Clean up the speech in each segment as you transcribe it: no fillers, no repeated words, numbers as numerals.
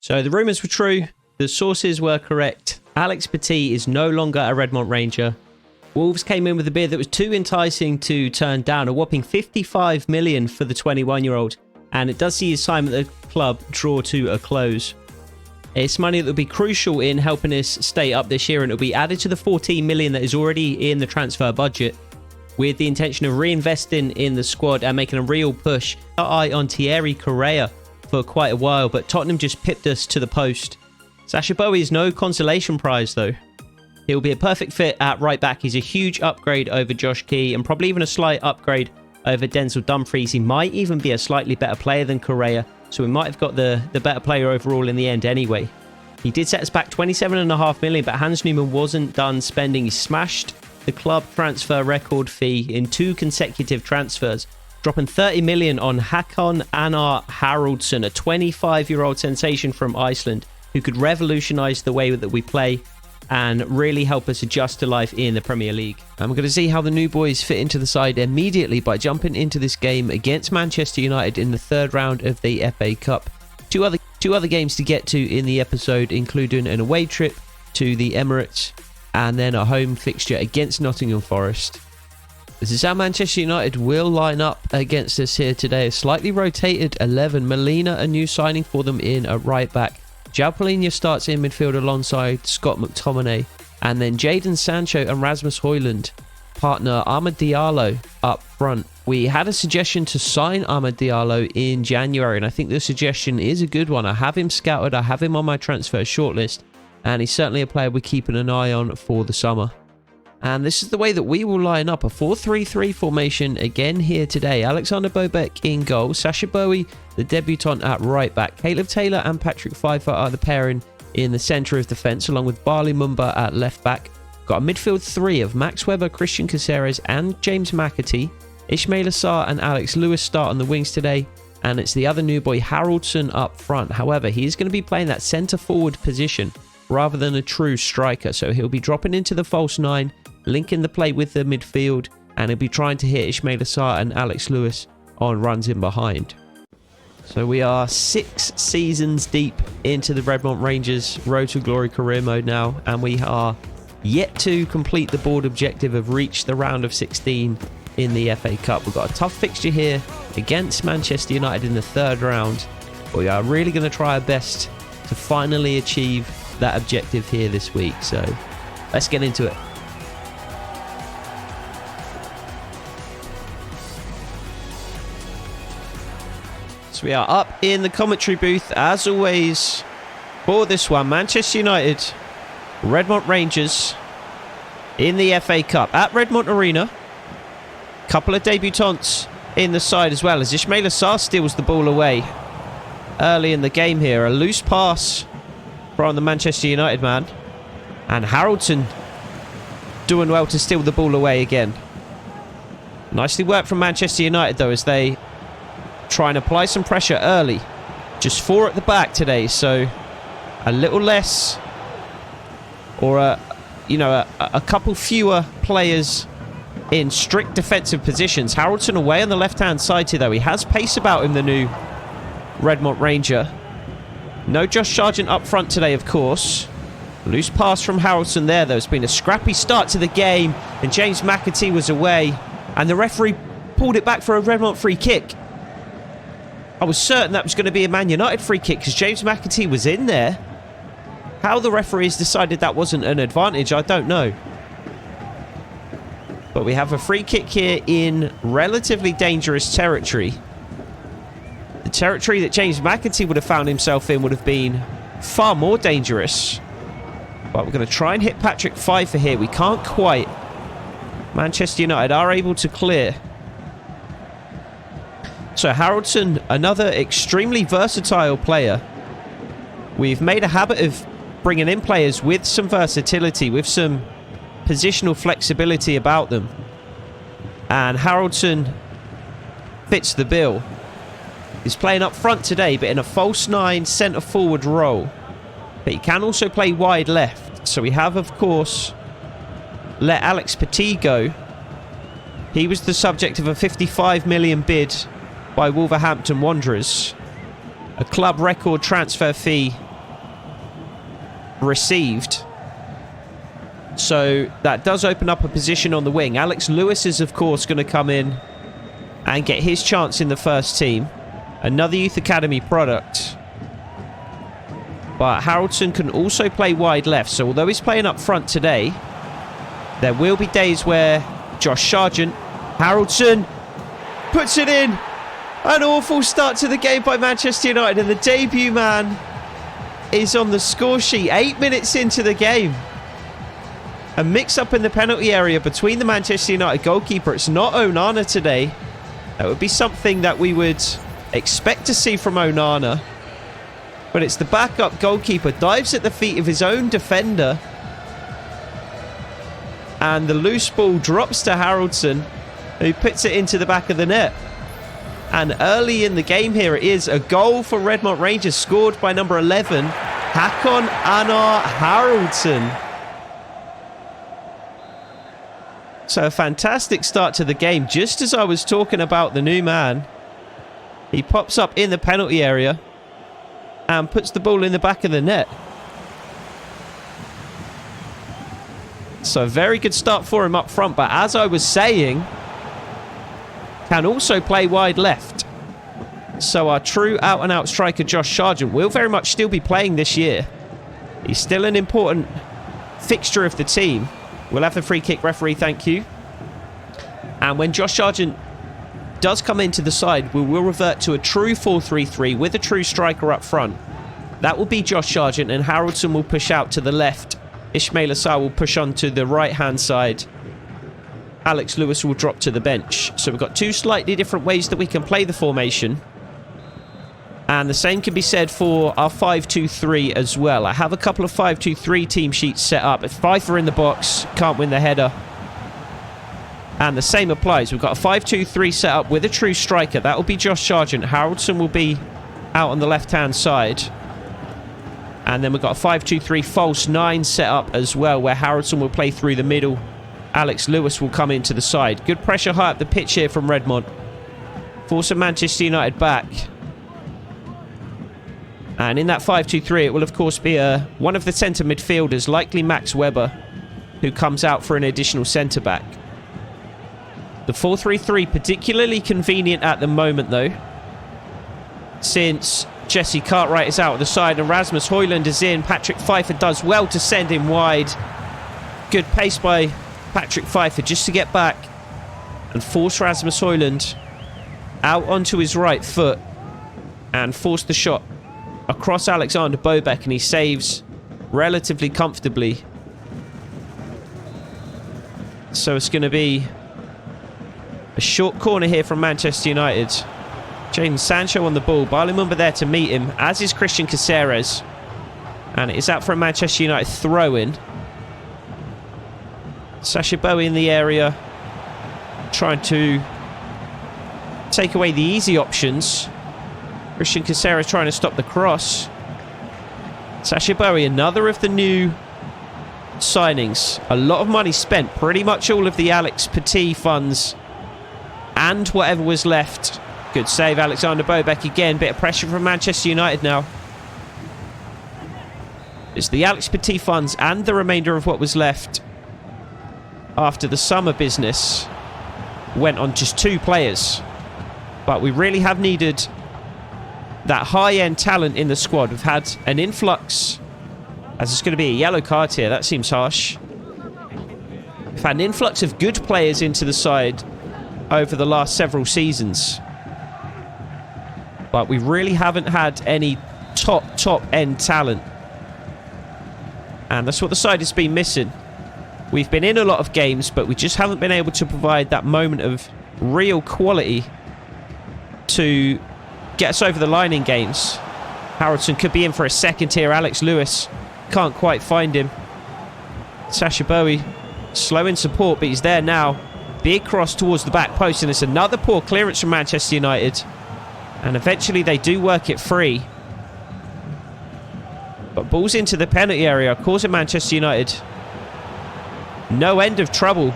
So the rumours were true. The sources were correct. Alex Petit is no longer a Redmont Ranger. Wolves came in with a bid that was too enticing to turn down, a whopping 55 million for the 21-year-old, and it does see his time at the club draw to a close. It's money that will be crucial in helping us stay up this year, and it will be added to the 14 million that is already in the transfer budget, with the intention of reinvesting in the squad and making a real push. Our eye on Thierry Correa for quite a while, but Tottenham just pipped us to the post. Sacha Boey is no consolation prize though. He'll be a perfect fit at right back. He's a huge upgrade over Josh Key, and probably even a slight upgrade over Denzel Dumfries. He might even be a slightly better player than Correa, so we might have got the better player overall in the end anyway. He did set us back 27.5 million, but Hans Newman wasn't done spending. He smashed the club transfer record fee in 2 consecutive transfers, dropping 30 million on Hakon Anar Haraldsson, a 25-year-old sensation from Iceland who could revolutionise the way that we play and really help us adjust to life in the Premier League. And we're going to see how the new boys fit into the side immediately by jumping into this game against Manchester United in the third round of the FA Cup. Two other games to get to in the episode, including an away trip to the Emirates and then a home fixture against Nottingham Forest. This is how Manchester United will line up against us here today. A slightly rotated 11. Molina, a new signing for them in at right back. João Palhinha starts in midfield alongside Scott McTominay. And then Jadon Sancho and Rasmus Højlund partner Amad Diallo up front. We had a suggestion to sign Amad Diallo in January, and I think the suggestion is a good one. I have him scouted, I have him on my transfer shortlist, and he's certainly a player we're keeping an eye on for the summer. And this is the way that we will line up, a 4-3-3 formation again here today. Alexander Bobek in goal, Sacha Boey, the debutant, at right back. Caleb Taylor and Patrick Pfeiffer are the pairing in the centre of defence, along with Barley Mumba at left back. Got a midfield 3 of Max Webber, Christian Caceres and James McAtee. Ismail Assar and Alex Lewis start on the wings today, and it's the other new boy Haraldsson up front. However, he is going to be playing that centre forward position rather than a true striker, so he'll be dropping into the false 9, linking the play with the midfield, and he'll be trying to hit Ismail Assar and Alex Lewis on runs in behind. So we are 6 seasons deep into the Redmont Rangers Road to Glory career mode now, and we are yet to complete the board objective of reach the round of 16 in the FA Cup. We've got a tough fixture here against Manchester United in the third round, but we are really going to try our best to finally achieve that objective here this week. So let's get into it. So we are up in the commentary booth as always for this one. Manchester United, Redmont Rangers in the FA Cup at Redmont Arena. Couple of debutants in the side as well, as Ismail Assar steals the ball away early in the game here. A loose pass from the Manchester United man, and Haraldsson doing well to steal the ball away again. Nicely worked from Manchester United though, as they try and apply some pressure early. Just 4 at the back today, so a little less, or a couple fewer players in strict defensive positions. Haraldsson away on the left-hand side here, though. He has pace about him, the new Redmont Ranger. No Josh Sargent up front today, of course. Loose pass from Haraldsson there, though. It's been a scrappy start to the game, and James McAtee was away, and the referee pulled it back for a Redmont free kick. I was certain that was going to be a Man United free kick because James McAtee was in there. How the referees decided that wasn't an advantage, I don't know. But we have a free kick here in relatively dangerous territory. The territory that James McAtee would have found himself in would have been far more dangerous. But we're going to try and hit Patrick Pfeiffer here. We can't quite. Manchester United are able to clear. So Haraldsson, another extremely versatile player. We've made a habit of bringing in players with some versatility, with some positional flexibility about them, and Haraldsson fits the bill. He's playing up front today, but in a false 9 centre forward role, but he can also play wide left. So we have, of course, let Alex Petit go. He was the subject of a 55 million bid by Wolverhampton Wanderers, a club record transfer fee received. So that does open up a position on the wing. Alex Lewis is, of course, going to come in and get his chance in the first team. Another Youth Academy product. But Haraldson can also play wide left. So although he's playing up front today, there will be days where Josh Sargent, Haraldson puts it in. An awful start to the game by Manchester United. And the debut man is on the score sheet 8 minutes into the game. A mix-up in the penalty area between the Manchester United goalkeeper. It's not Onana today. That would be something that we would expect to see from Onana. But it's the backup goalkeeper. Dives at the feet of his own defender. And the loose ball drops to Haraldson, who puts it into the back of the net. And early in the game here, it is a goal for Redmont Rangers, scored by number 11, Hakon Anar Haraldson. So a fantastic start to the game. Just as I was talking about the new man, he pops up in the penalty area and puts the ball in the back of the net. So a very good start for him up front. But as I was saying, can also play wide left. So our true out-and-out striker, Josh Sargent, will very much still be playing this year. He's still an important fixture of the team. We'll have the free kick, referee, thank you. And when Josh Sargent does come into the side, we will revert to a true 4-3-3 with a true striker up front. That will be Josh Sargent, and Haraldson will push out to the left. Ismail Assar will push on to the right-hand side. Alex Lewis will drop to the bench. So we've got two slightly different ways that we can play the formation. And the same can be said for our 5-2-3 as well. I have a couple of 5-2-3 team sheets set up. If Pfeiffer in the box, can't win the header. And the same applies. We've got a 5-2-3 set up with a true striker. That will be Josh Sargent. Haraldson will be out on the left-hand side. And then we've got a 5-2-3 false 9 set up as well, where Haraldson will play through the middle. Alex Lewis will come into the side. Good pressure high up the pitch here from Redmont. Force of Manchester United back. And in that 5-2-3, it will, of course, be one of the centre midfielders, likely Max Weber, who comes out for an additional centre-back. The 4-3-3, particularly convenient at the moment, though, since Jesse Cartwright is out at the side and Rasmus Højlund is in. Patrick Pfeiffer does well to send him wide. Good pace by Patrick Pfeiffer just to get back and force Rasmus Højlund out onto his right foot and force the shot across Alexander Bobek, and he saves relatively comfortably. So it's going to be a short corner here from Manchester United. Jadon Sancho on the ball. Bali Mumba there to meet him, as is Christian Caceres. And it is out for a Manchester United throw-in. Sacha Bowie in the area, trying to take away the easy options. Christian Caceres trying to stop the cross. Sacha Bowie, another of the new signings. A lot of money spent. Pretty much all of the Alex Petit funds and whatever was left. Good save, Alexander Bobek again. Bit of pressure from Manchester United now. It's the Alex Petit funds and the remainder of what was left after the summer business went on just 2 players. But we really have needed that high-end talent in the squad. We've had an influx, as it's going to be a yellow card here. That seems harsh. We've had an influx of good players into the side over the last several seasons. But we really haven't had any top-end talent. And that's what the side has been missing. We've been in a lot of games, but we just haven't been able to provide that moment of real quality to get us over the line in games. Haraldson could be in for a second here. Alex Lewis can't quite find him. Sacha Bowie slow in support, but he's there now. Big cross towards the back post, and it's another poor clearance from Manchester United. And eventually they do work it free. But balls into the penalty area, causing Manchester United no end of trouble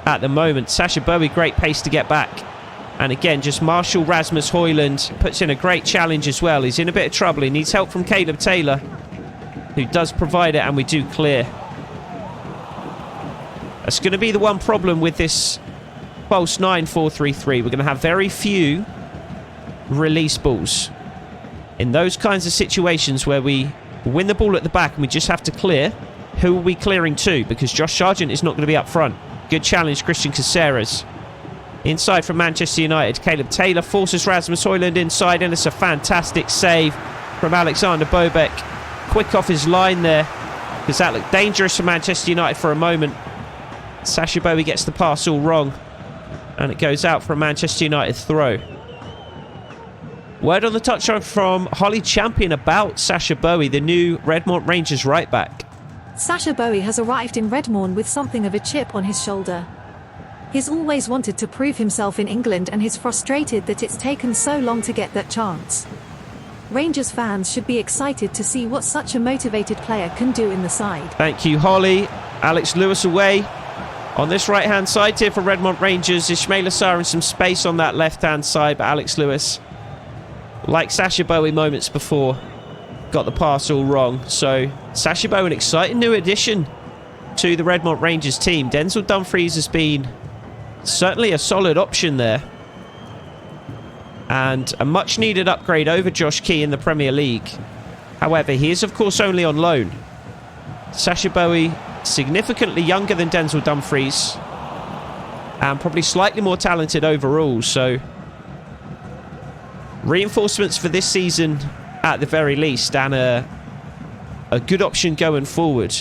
at the moment. Sacha Bowie, great pace to get back. And again, just Marshall Rasmus Højlund puts in a great challenge as well. He's in a bit of trouble. He needs help from Caleb Taylor. who does provide it, and we do clear. That's going to be the one problem with this false 9-4-3-3. We're going to have very few release balls. In those kinds of situations where we win the ball at the back and we just have to clear, who are we clearing to? Because Josh Sargent is not going to be up front. Good challenge, Christian Caceres. Inside from Manchester United, Caleb Taylor forces Rasmus Højlund inside, and it's a fantastic save from Alexander Bobek. Quick off his line there, because that looked dangerous for Manchester United for a moment. Sacha Boey gets the pass all wrong, and it goes out for a Manchester United throw. Word on the touchline from Holly Champion about Sacha Boey, the new Redmont Rangers right back. Sacha Boey has arrived in Redmond with something of a chip on his shoulder. He's always wanted to prove himself in England, and he's frustrated that it's taken so long to get that chance. Rangers fans should be excited to see what such a motivated player can do in the side. Thank you, Holly. Alex Lewis away on this right-hand side here for Redmont Rangers. Ismail Assar in some space on that left-hand side, but Alex Lewis, like Sacha Boey moments before, got the pass all wrong. So Sacha Boey, an exciting new addition to the Redmont Rangers team. Denzel Dumfries has been certainly a solid option there, and a much needed upgrade over Josh Key in the Premier League. However, he is of course only on loan. Sacha Boey, significantly younger than Denzel Dumfries, and probably slightly more talented overall, so reinforcements for this season at the very least, and a good option going forward.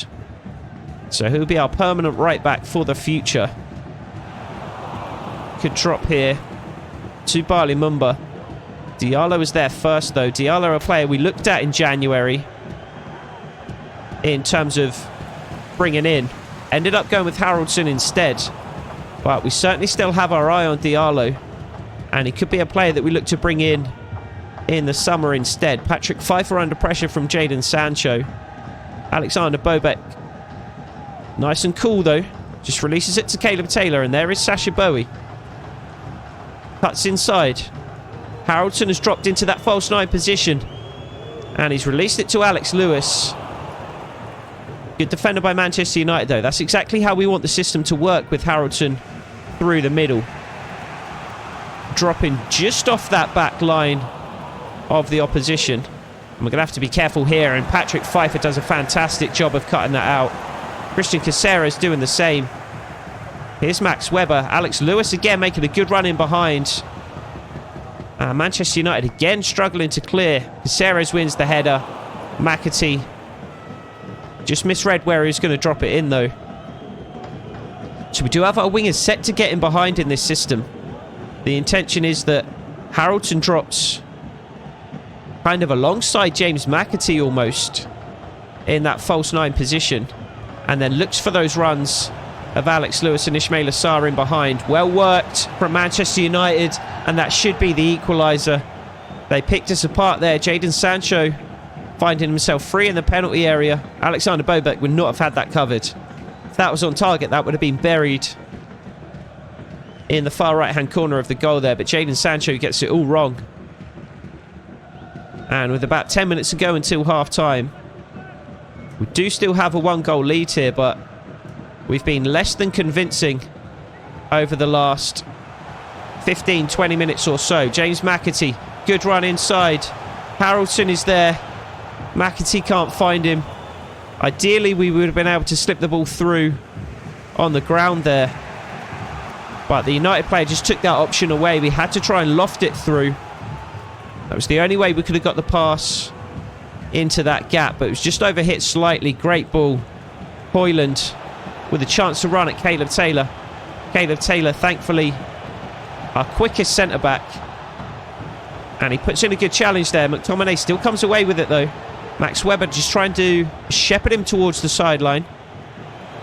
So he'll be our permanent right back for the future. Could drop here to Bali Mumba. Diallo was there first though. Diallo, a player we looked at in January in terms of bringing in. Ended up going with Haraldson instead. But we certainly still have our eye on Diallo, and he could be a player that we look to bring in the summer instead. Patrick Pfeiffer under pressure from Jadon Sancho. Alexander Bobek, nice and cool though, just releases it to Caleb Taylor, and there is Sacha Boey. Cuts inside. Haraldson has dropped into that false 9 position, and he's released it to Alex Lewis. Good defender by Manchester United though. That's exactly how we want the system to work, with Haraldson through the middle, dropping just off that back line of the opposition. And we're going to have to be careful here, and Patrick Pfeiffer does a fantastic job of cutting that out. Christian Caceres doing the same. Here's Max Weber. Alex Lewis again making a good run in behind. Manchester United again struggling to clear. Caceres wins the header. McAtee just misread where he was going to drop it in though. So we do have our wingers set to get in behind in this system. The intention is that Haraldson drops kind of alongside James McAtee almost in that false 9 position, and then looks for those runs of Alex Lewis and Ismail Assar in behind. Well worked from Manchester United, and that should be the equaliser. They picked us apart there. Jadon Sancho finding himself free in the penalty area. Alexander Bobek would not have had that covered. If that was on target, that would have been buried in the far right-hand corner of the goal there, but Jadon Sancho gets it all wrong. And with about 10 minutes to go until half-time, we do still have a 1-goal lead here, but we've been less than convincing over the last 15-20 minutes or so. James McAtee, good run inside. Haraldson is there. McAtee can't find him. Ideally, we would have been able to slip the ball through on the ground there, but the United player just took that option away. We had to try and loft it through. That was the only way we could have got the pass into that gap, but it was just overhit slightly. Great ball. Højlund with a chance to run at Caleb Taylor. Caleb Taylor, thankfully, our quickest centre-back. And he puts in a good challenge there. McTominay still comes away with it, though. Max Weber just trying to shepherd him towards the sideline.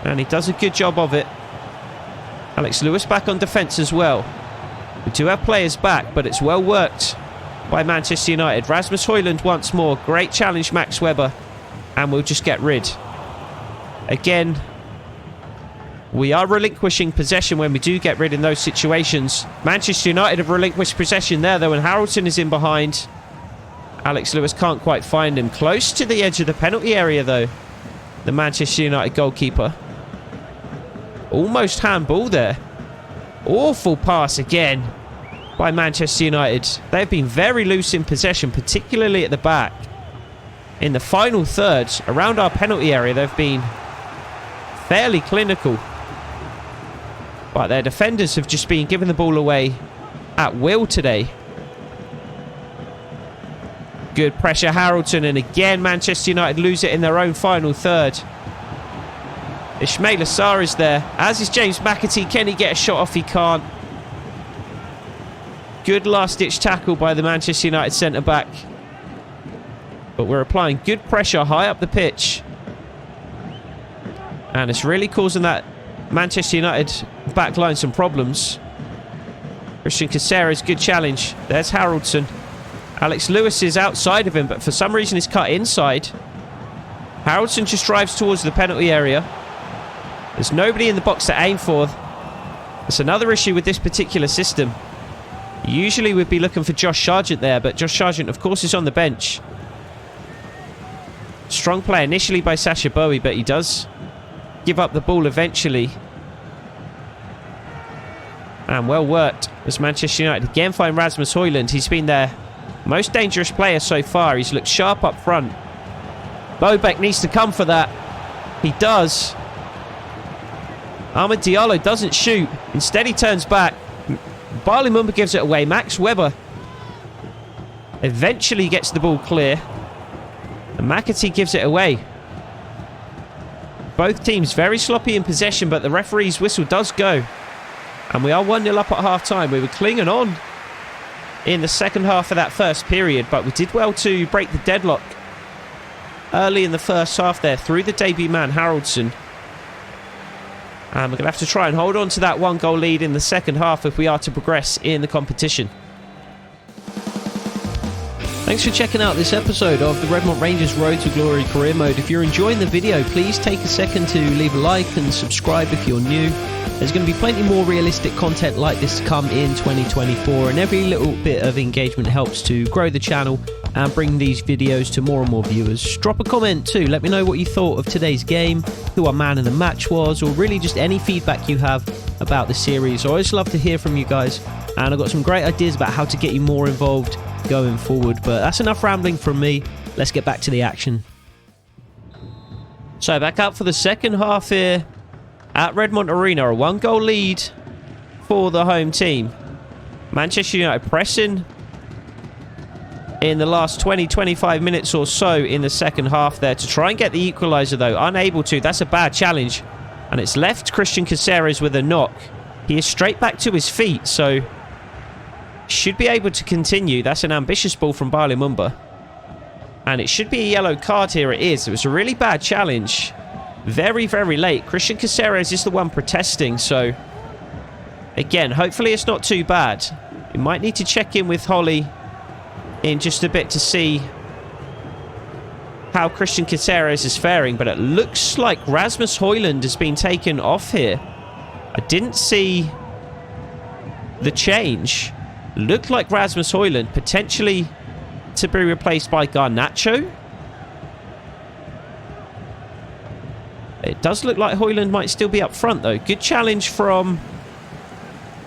And he does a good job of it. Alex Lewis back on defence as well. We do have players back, but it's well worked by Manchester United. Rasmus Højlund once more. Great challenge, Max Weber. And we'll just get rid. Again, we are relinquishing possession when we do get rid in those situations. Manchester United have relinquished possession there, though, and Haraldson is in behind. Alex Lewis can't quite find him. Close to the edge of the penalty area, though. The Manchester United goalkeeper. Almost handball there. Awful pass again by Manchester United. They've been very loose in possession, particularly at the back. In the final third, around our penalty area, they've been fairly clinical. But their defenders have just been giving the ball away at will today. Good pressure, Haraldson, and again Manchester United lose it in their own final third. Ismail Assar is there, as is James McAtee. Can he get a shot off? He can't. Good last-ditch tackle by the Manchester United centre-back. But we're applying good pressure high up the pitch. And it's really causing that Manchester United backline some problems. Christian Caceres, good challenge. There's Haraldson. Alex Lewis is outside of him, but for some reason he's cut inside. Haraldson just drives towards the penalty area. There's nobody in the box to aim for. That's another issue with this particular system. Usually we'd be looking for Josh Sargent there, but Josh Sargent, of course, is on the bench. Strong play initially by Sacha Bowie, but he does give up the ball eventually. And well worked as Manchester United again find Rasmus Højlund. He's been their most dangerous player so far. He's looked sharp up front. Bobek needs to come for that. He does. Ahmed Diallo doesn't shoot. Instead he turns back. Bali Mumba gives it away. Max Weber eventually gets the ball clear. And McAtee gives it away. Both teams very sloppy in possession, but the referee's whistle does go. And we are 1-0 up at half-time. We were clinging on in the second half of that first period, but we did well to break the deadlock early in the first half there through the debut man, Haraldson. And we're going to have to try and hold on to that one-goal lead in the second half if we are to progress in the competition. Thanks for checking out this episode of the Redmont Rangers Road to Glory Career Mode. If you're enjoying the video, please take a second to leave a like and subscribe if you're new. There's going to be plenty more realistic content like this to come in 2024, and every little bit of engagement helps to grow the channel and bring these videos to more and more viewers. Drop a comment too, let me know what you thought of today's game, who our man of the match was, or really just any feedback you have about the series. I always love to hear from you guys, and I've got some great ideas about how to get you more involved going forward. But that's enough rambling from me. Let's get back to the action. So back up for the second half here at Redmont Arena. A one-goal lead for the home team. Manchester United pressing in the last 20-25 minutes or so in the second half there to try and get the equaliser, though unable to. That's a bad challenge, and it's left Christian Caceres with a knock. He is straight back to his feet, so should be able to continue. That's an ambitious ball from Bali Mumba, and it should be a yellow card here. It is. It was a really bad challenge very, very late. Christian Caceres is the one protesting, so again, hopefully it's not too bad. We might need to check in with Holly in just a bit to see how Christian Caceres is faring, but it looks like Rasmus Højlund has been taken off here. I didn't see the change. Looked like Rasmus Højlund potentially to be replaced by Garnacho. It does look like Højlund might still be up front, though. Good challenge from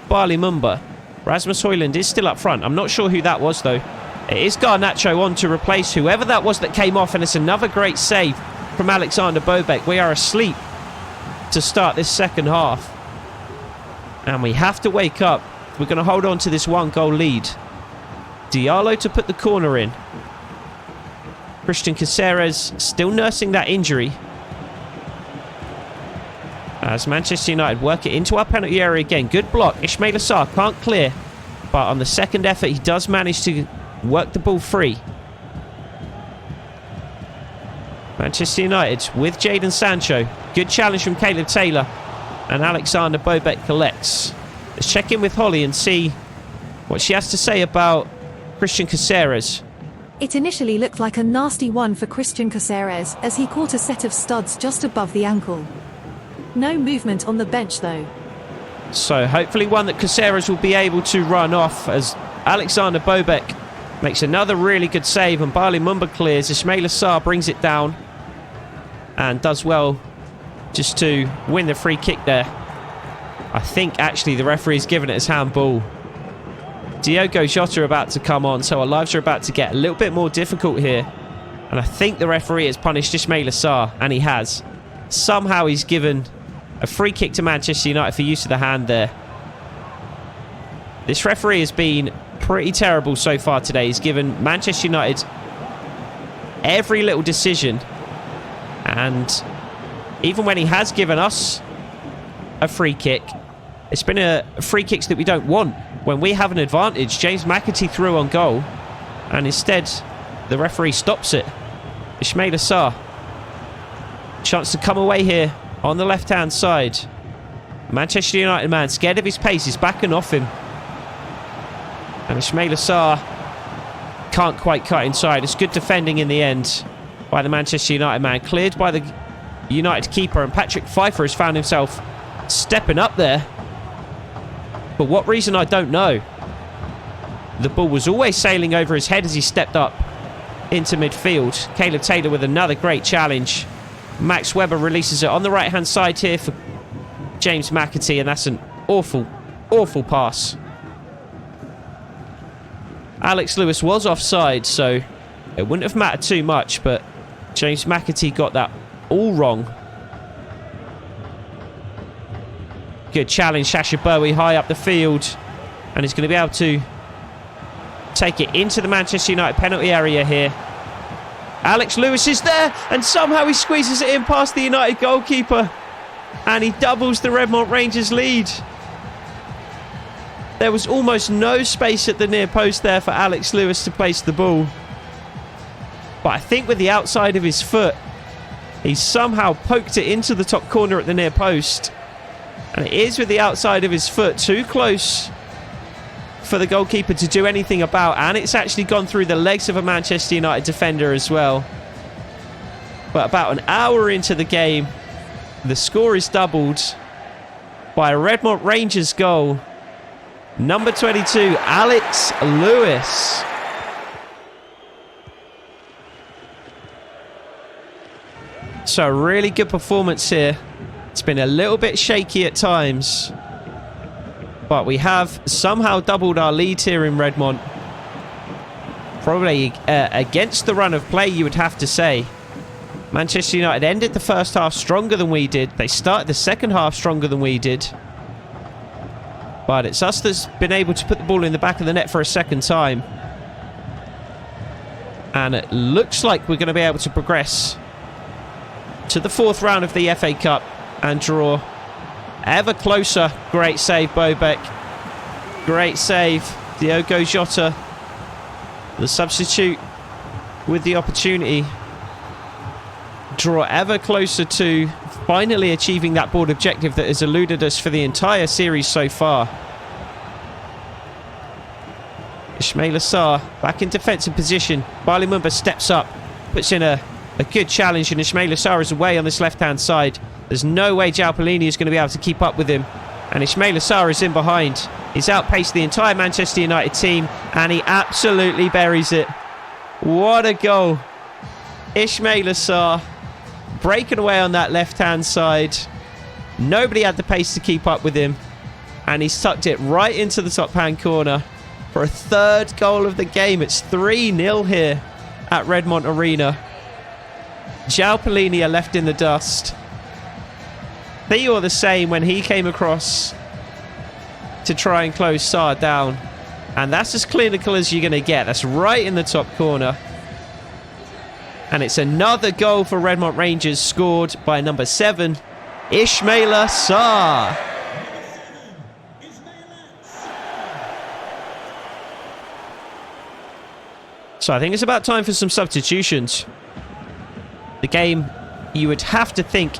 Bali Mumba. Rasmus Højlund is still up front. I'm not sure who that was, though. It is Garnacho on to replace whoever that was that came off, and it's another great save from Alexander Bobek. We are asleep to start this second half, and we have to wake up. We're going to hold on to this one-goal lead. Diallo to put the corner in. Christian Caceres still nursing that injury, as Manchester United work it into our penalty area again. Good block. Ismail Assar can't clear, but on the second effort he does manage to work the ball free. Manchester United with Jadon Sancho. Good challenge from Caleb Taylor, and Alexander Bobek collects. Let's check in with Holly and see what she has to say about Christian Caceres. It initially looked like a nasty one for Christian Caceres, as he caught a set of studs just above the ankle. No movement on the bench though. So hopefully one that Caceres will be able to run off, as Alexander Bobek Makes another really good save, and Bali Mumba clears. Ismail Assar brings it down and does well just to win the free kick there. I think actually the referee's given it as handball. Diogo Jota about to come on, so our lives are about to get a little bit more difficult here. And I think the referee has punished Ismail Assar, and he has. Somehow he's given a free kick to Manchester United for use of the hand there. This referee has been pretty terrible so far today. He's given Manchester United every little decision, and even when he has given us a free kick, it's been a free kicks that we don't want. When we have an advantage, James McAtee threw on goal, and instead the referee stops it. Ismail Assar, chance to come away here on the left hand side. Manchester United man scared of his pace, he's backing off him. And Ismail Assar can't quite cut inside. It's good defending in the end by the Manchester United man. Cleared by the United keeper. And Patrick Pfeiffer has found himself stepping up there. For what reason, I don't know. The ball was always sailing over his head as he stepped up into midfield. Caleb Taylor with another great challenge. Max Webber releases it on the right-hand side here for James McAtee. And that's an awful, awful pass. Alex Lewis was offside, so it wouldn't have mattered too much, but James McAtee got that all wrong. Good challenge, Sasha Bowie high up the field, and he's going to be able to take it into the Manchester United penalty area here. Alex Lewis is there, and somehow he squeezes it in past the United goalkeeper, and he doubles the Redmont Rangers lead. There was almost no space at the near post there for Alex Lewis to place the ball. But I think with the outside of his foot, he somehow poked it into the top corner at the near post. And it is with the outside of his foot, too close for the goalkeeper to do anything about. And it's actually gone through the legs of a Manchester United defender as well. But about an hour into the game, the score is doubled by a Redmont Rangers goal. Number 22, Alex Lewis. So a really good performance here. It's been a little bit shaky at times, but we have somehow doubled our lead here in Redmont. Probably against the run of play, you would have to say. Manchester United ended the first half stronger than we did. They started the second half stronger than we did. But it's us that's been able to put the ball in the back of the net for a second time. And it looks like we're going to be able to progress to the fourth round of the FA Cup and draw ever closer. Great save, Bobek. Great save, Diogo Jota. The substitute with the opportunity. Draw ever closer to finally achieving that board objective that has eluded us for the entire series so far. Ismail Assar back in defensive position. Bali Mumba steps up, puts in a good challenge, and Ismail Assar is away on this left-hand side. There's no way João Palhinha is going to be able to keep up with him. And Ismail Assar is in behind. He's outpaced the entire Manchester United team, and he absolutely buries it. What a goal. Ismail Assar breaking away on that left-hand side. Nobody had the pace to keep up with him, and he's tucked it right into the top-hand corner for a third goal of the game. It's 3-0 here at Redmont Arena. João Palhinha left in the dust. Theo the same when he came across to try and close Sarr down. And that's as clinical as you're going to get. That's right in the top corner. And it's another goal for Redmont Rangers, scored by number 7, Ismail Assar. So I think it's about time for some substitutions. The game, you would have to think,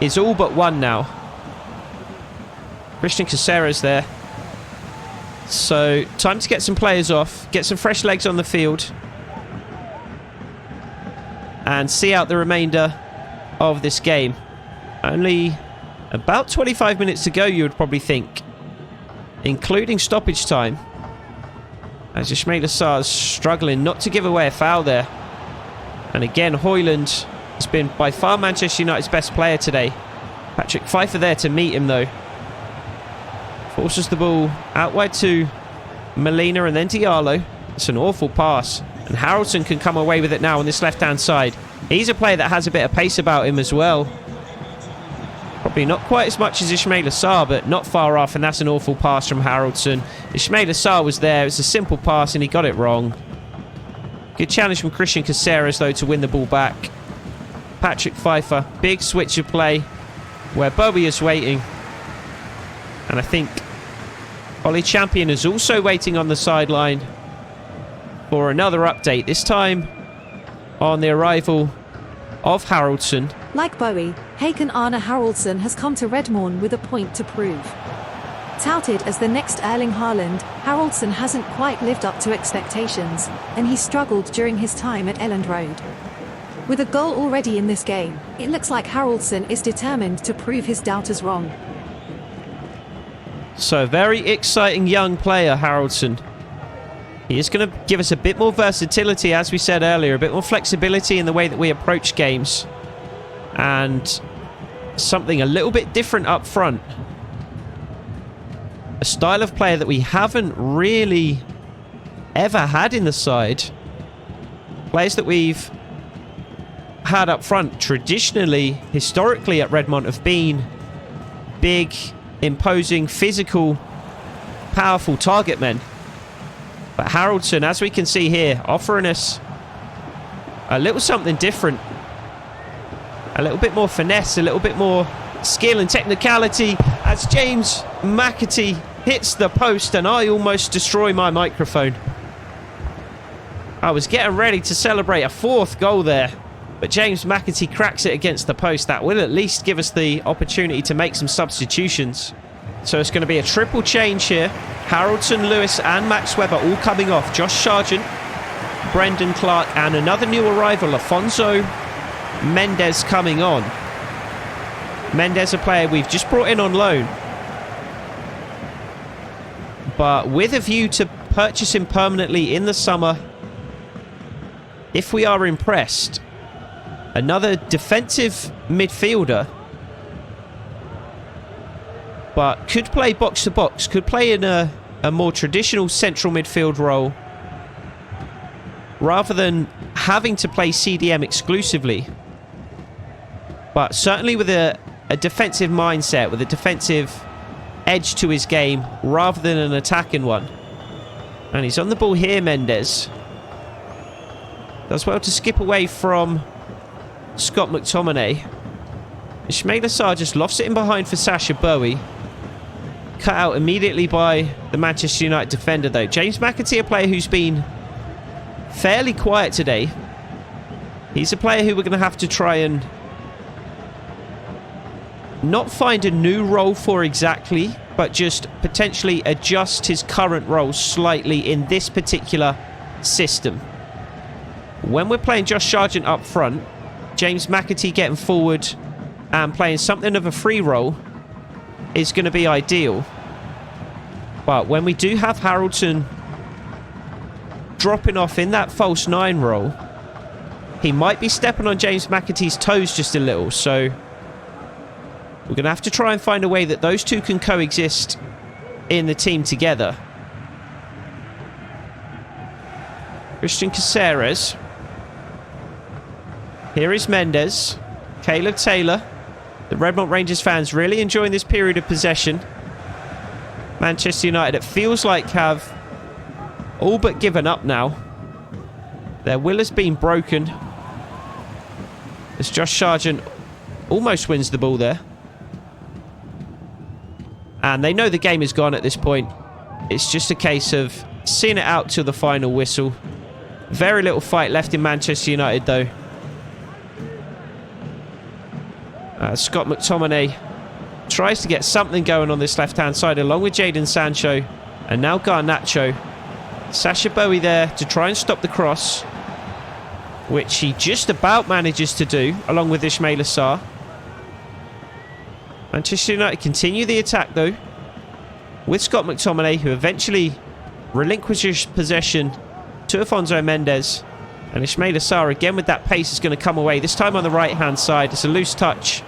is all but won now. Christian Caceres there. So time to get some players off, get some fresh legs on the field, and see out the remainder of this game. Only about 25 minutes to go, you would probably think, including stoppage time. As Ismail Assar's struggling not to give away a foul there. And again, Hoyland has been by far Manchester United's best player today. Patrick Pfeiffer there to meet him though. Forces the ball out wide to Molina and then Diallo. It's an awful pass. And Haraldson can come away with it now on this left-hand side. He's a player that has a bit of pace about him as well. Probably not quite as much as Ismail Assar, but not far off. And that's an awful pass from Haraldson. Ismail Assar was there. It's a simple pass and he got it wrong. Good challenge from Christian Caceres, though, to win the ball back. Patrick Pfeiffer. Big switch of play where Bowie is waiting. And I think Ollie Champion is also waiting on the sideline for another update. This time on the arrival of Haraldson. Like Bowie, Hakan Arne Haraldson has come to Redmont with a point to prove. Touted as the next Erling Haaland, Haraldson hasn't quite lived up to expectations, and he struggled during his time at Elland Road. With a goal already in this game, it looks like Haraldson is determined to prove his doubters wrong. So, very exciting young player, Haraldson. He is going to give us a bit more versatility, as we said earlier, a bit more flexibility in the way that we approach games. And something a little bit different up front. A style of player that we haven't really ever had in the side. Players that we've had up front traditionally, historically at Redmont, have been big, imposing, physical, powerful target men. But Haraldson, as we can see here, offering us a little something different. A little bit more finesse, a little bit more skill and technicality as James McAtee hits the post, and I almost destroy my microphone. I was getting ready to celebrate a fourth goal there, but James McAtee cracks it against the post. That will at least give us the opportunity to make some substitutions. So it's going to be a triple change here. Haraldson, Lewis and Max Webber all coming off. Josh Sargent, Brendan Clark and another new arrival, Afonso Mendes, coming on. Mendes, a player we've just brought in on loan, but with a view to purchase him permanently in the summer if we are impressed. Another defensive midfielder, but could play box to box, could play in a more traditional central midfield role rather than having to play CDM exclusively. But certainly with a defensive mindset, with a defensive edge to his game rather than an attacking one. And he's on the ball here, Mendes. Does well to skip away from Scott McTominay. Ismail Assar just lofts it in behind for Sacha Bowie. Cut out immediately by the Manchester United defender, though. James McAtee, a player who's been fairly quiet today. He's a player who we're going to have to try and not find a new role for exactly, but just potentially adjust his current role slightly in this particular system. When we're playing Josh Sargent up front, James McAtee getting forward and playing something of a free role is going to be ideal. But when we do have Haraldson dropping off in that false nine role, he might be stepping on James McAtee's toes just a little, so we're going to have to try and find a way that those two can coexist in the team together. Christian Caceres. Here is Mendes. Caleb Taylor. The Redmont Rangers fans really enjoying this period of possession. Manchester United, it feels like, have all but given up now. Their will has been broken. As Josh Sargent almost wins the ball there. And they know the game is gone at this point. It's just a case of seeing it out to the final whistle. Very little fight left in Manchester United, though. Scott McTominay tries to get something going on this left-hand side, along with Jadon Sancho. And now Garnacho. Sacha Bowie there to try and stop the cross, which he just about manages to do, along with Ismail Assar. Manchester United continue the attack, though, with Scott McTominay, who eventually relinquishes possession to Afonso Mendes. And Ismail Assar again with that pace is going to come away. This time on the right-hand side. It's a loose touch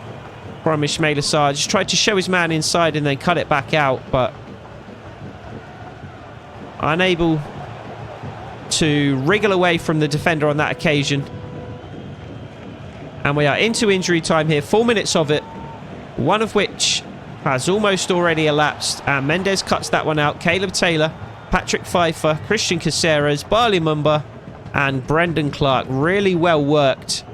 from Ismail Assar. Just tried to show his man inside and then cut it back out, but unable to wriggle away from the defender on that occasion. And we are into injury time here. 4 minutes of it, one of which has almost already elapsed. And Mendes cuts that one out. Caleb Taylor, Patrick Pfeiffer, Christian Caceres, Barley Mumba, and Brendan Clark. Really well worked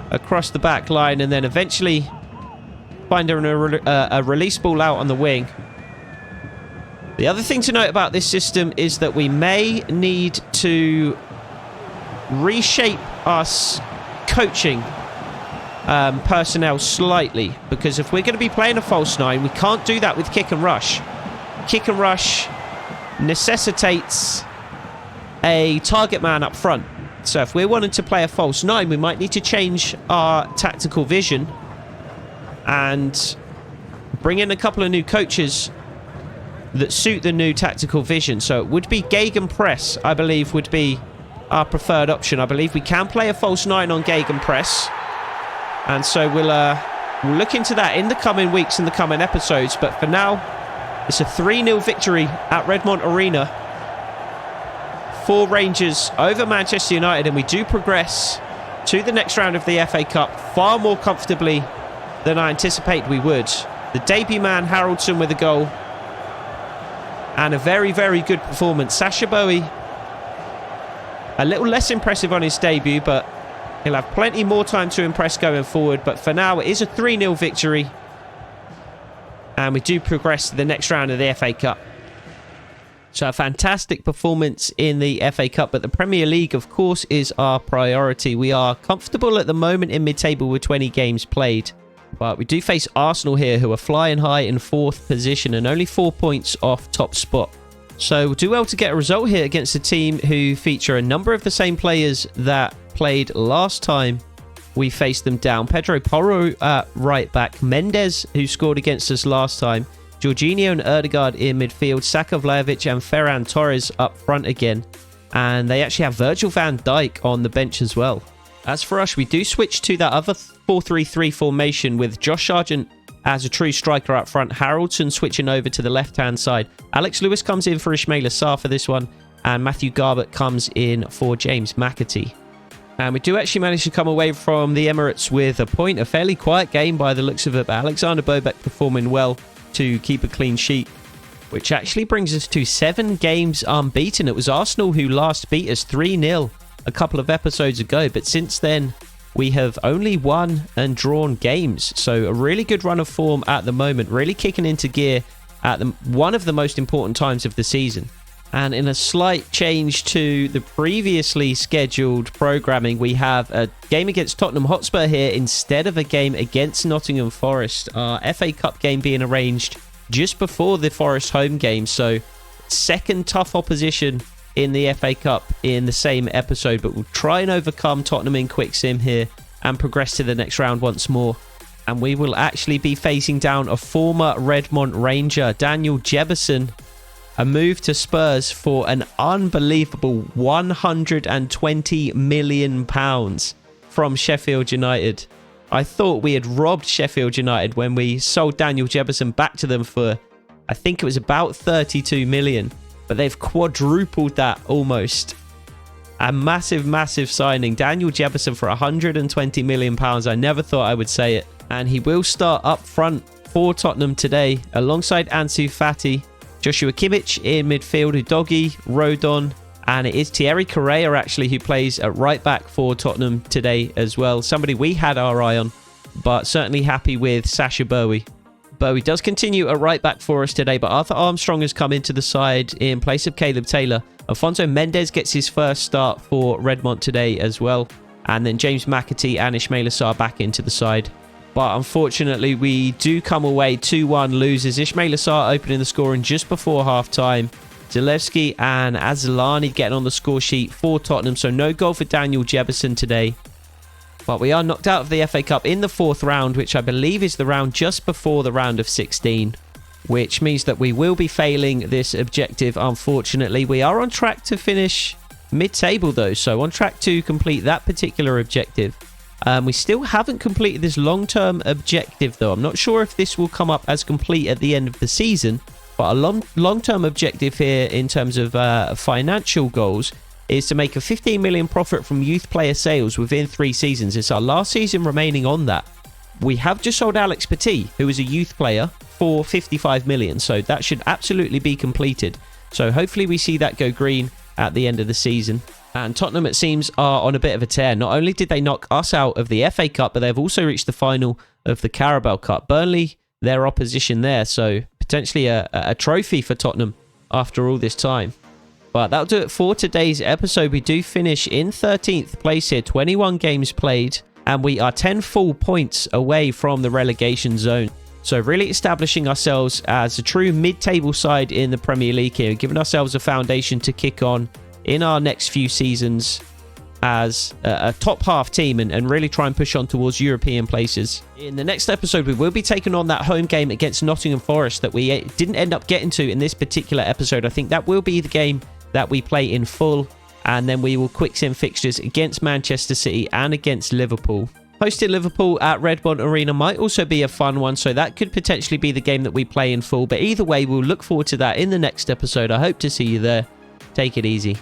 across the back line, and then eventually finding a release ball out on the wing. The other thing to note about this system is that we may need to reshape us coaching personnel slightly, because if we're going to be playing a false nine, we can't do that with kick and rush. Kick and rush necessitates a target man up front. So if we're wanting to play a false nine, we might need to change our tactical vision and bring in a couple of new coaches that suit the new tactical vision. So it would be Gegenpress, I believe, would be our preferred option. I believe we can play a false nine on Gegenpress, and so we'll look into that in the coming weeks, in the coming episodes. But for now, it's a 3-0 victory at Redmont Arena for Rangers over Manchester United, and we do progress to the next round of the FA Cup far more comfortably than I anticipated we would. The debut man, Haraldson, with a goal, and a very, very good performance. Sacha Bowie, a little less impressive on his debut, but he'll have plenty more time to impress going forward. But for now, it is a 3-0 victory, and we do progress to the next round of the FA Cup. So a fantastic performance in the FA Cup, but the Premier League, of course, is our priority. We are comfortable at the moment in mid-table with 20 games played, but we do face Arsenal here, who are flying high in 4th position and only 4 points off top spot. So we'll do well to get a result here against a team who feature a number of the same players that played last time we faced them down. Pedro Porro at right back, Mendes, who scored against us last time, Jorginho and Erdegaard in midfield, Saka, Vlahovic and Ferran Torres up front again. And they actually have Virgil van Dijk on the bench as well. As for us, we do switch to that other 4-3-3 formation with Josh Sargent as a true striker up front, Haraldson switching over to the left-hand side. Alex Lewis comes in for Ismail Assar for this one, and Matthew Garbett comes in for James McAtee. And we do actually manage to come away from the Emirates with a point. A fairly quiet game by the looks of it, but Alexander Bobek performing well to keep a clean sheet, which actually brings us to 7 games unbeaten. It was Arsenal who last beat us 3-0 a couple of episodes ago, but since then we have only won and drawn games. So a really good run of form at the moment, really kicking into gear at one of the most important times of the season. And in a slight change to the previously scheduled programming, we have a game against Tottenham Hotspur here instead of a game against Nottingham Forest. Our FA Cup game being arranged just before the Forest home game. So second tough opposition in the FA Cup in the same episode. But we'll try and overcome Tottenham in quick sim here and progress to the next round once more. And we will actually be facing down a former Redmont Ranger, Daniel Jebison. A move to Spurs for an unbelievable £120 million from Sheffield United. I thought we had robbed Sheffield United when we sold Daniel Jebison back to them for, I think it was about 32 million. But they've quadrupled that almost. A massive, massive signing. Daniel Jebison for £120 million. I never thought I would say it. And he will start up front for Tottenham today alongside Ansu Fati, Joshua Kimmich in midfield, Udogie, Rodon, and it is Thierry Correa actually who plays at right back for Tottenham today as well. Somebody we had our eye on, but certainly happy with Sacha Bowie. Bowie does continue at right back for us today, but Arthur Armstrong has come into the side in place of Caleb Taylor. Afonso Mendes gets his first start for Redmont today as well. And then James McAtee and Ismail Assar back into the side. But unfortunately, we do come away 2-1 losers. Ismail Assar opening the scoring just before half-time. Zalewski and Azlani getting on the score sheet for Tottenham. So no goal for Daniel Jebison today. But we are knocked out of the FA Cup in the 4th round, which I believe is the round just before the round of 16. which means that we will be failing this objective, unfortunately. We are on track to finish mid-table, though, so on track to complete that particular objective. We still haven't completed this long-term objective, though. I'm not sure if this will come up as complete at the end of the season, but a long-term objective here in terms of financial goals is to make a 15 million profit from youth player sales within 3 seasons. It's our last season remaining on that. We have just sold Alex Petit, who is a youth player, for 55 million, so that should absolutely be completed. So hopefully we see that go green at the end of the season. And Tottenham, it seems, are on a bit of a tear. Not only did they knock us out of the FA Cup, but they've also reached the final of the Carabao Cup. Burnley, their opposition there, so potentially a trophy for Tottenham after all this time. But that'll do it for today's episode. We do finish in 13th place here, 21 games played, and we are 10 full points away from the relegation zone. So really establishing ourselves as a true mid-table side in the Premier League here, giving ourselves a foundation to kick on in our next few seasons as a top half team and really try and push on towards European places. In the next episode, we will be taking on that home game against Nottingham Forest that we didn't end up getting to in this particular episode. I think that will be the game that we play in full, and then we will quick sim fixtures against Manchester City and against Liverpool. Hosting Liverpool at Redmont Arena might also be a fun one, so that could potentially be the game that we play in full. But either way, we'll look forward to that in the next episode. I hope to see you there. Take it easy.